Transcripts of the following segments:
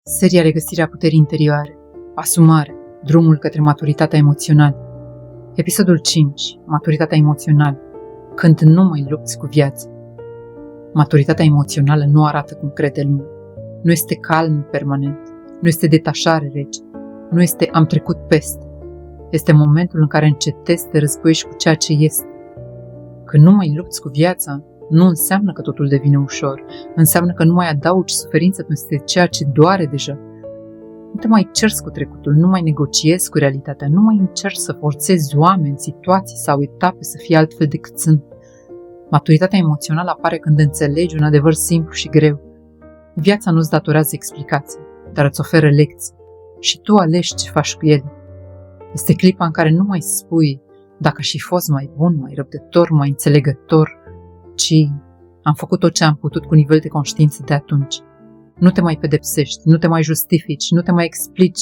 Seria Regăsirea puterii interioare. Asumare. Drumul către maturitatea emoțională. Episodul 5. Maturitatea emoțională. Când nu mai lupți cu viața. Maturitatea emoțională nu arată cum crede lumea. Nu este calm permanent. Nu este detașare rece. Nu este am trecut peste. Este momentul în care încetezi să te războiești cu ceea ce este. Când nu mai lupți cu viața, nu înseamnă că totul devine ușor. Înseamnă că nu mai adaugi suferință peste ceea ce doare deja. Nu te mai ceri cu trecutul, nu mai negociezi cu realitatea, nu mai încerci să forțezi oameni, situații sau etape să fie altfel decât sunt. Maturitatea emoțională apare când înțelegi un adevăr simplu și greu. Viața nu-ți datorează explicații, dar îți oferă lecții și tu alegi ce faci cu ele. Este clipa în care nu mai spui dacă aș fi fost mai bun, mai răbdător, mai înțelegător, ci am făcut tot ce am putut cu nivel de conștiință de atunci. Nu te mai pedepsești, nu te mai justifici, nu te mai explici.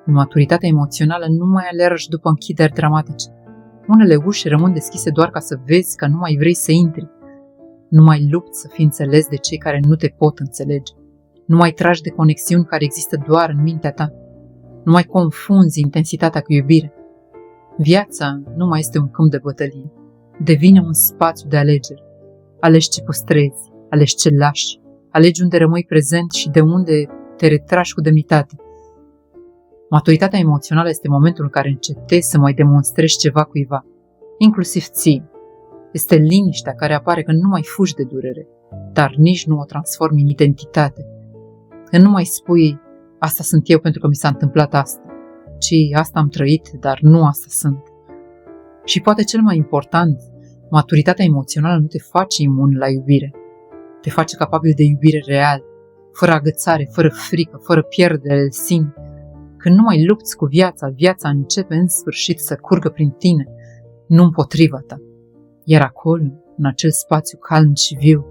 În maturitatea emoțională nu mai alergi după închideri dramatice. Unele uși rămân deschise doar ca să vezi că nu mai vrei să intri. Nu mai lupți să fii înțeles de cei care nu te pot înțelege. Nu mai tragi de conexiuni care există doar în mintea ta. Nu mai confunzi intensitatea cu iubire. Viața nu mai este un câmp de bătălie. Devine un spațiu de alegere. Alegi ce păstrezi, alegi ce lași, alegi unde rămâi prezent și de unde te retragi cu demnitate. Maturitatea emoțională este momentul în care încetezi să mai demonstrezi ceva cuiva, inclusiv ție. Este liniștea care apare când nu mai fugi de durere, dar nici nu o transformi în identitate. Când nu mai spui, asta sunt eu pentru că mi s-a întâmplat asta, ci asta am trăit, dar nu asta sunt. Și poate cel mai important, maturitatea emoțională nu te face imun la iubire. Te face capabil de iubire real, fără agățare, fără frică, fără pierdere de sine. Când nu mai lupți cu viața, viața începe în sfârșit să curgă prin tine, nu împotriva ta. Iar acolo, în acel spațiu calm și viu,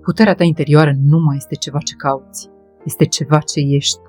puterea ta interioară nu mai este ceva ce cauți, este ceva ce ești.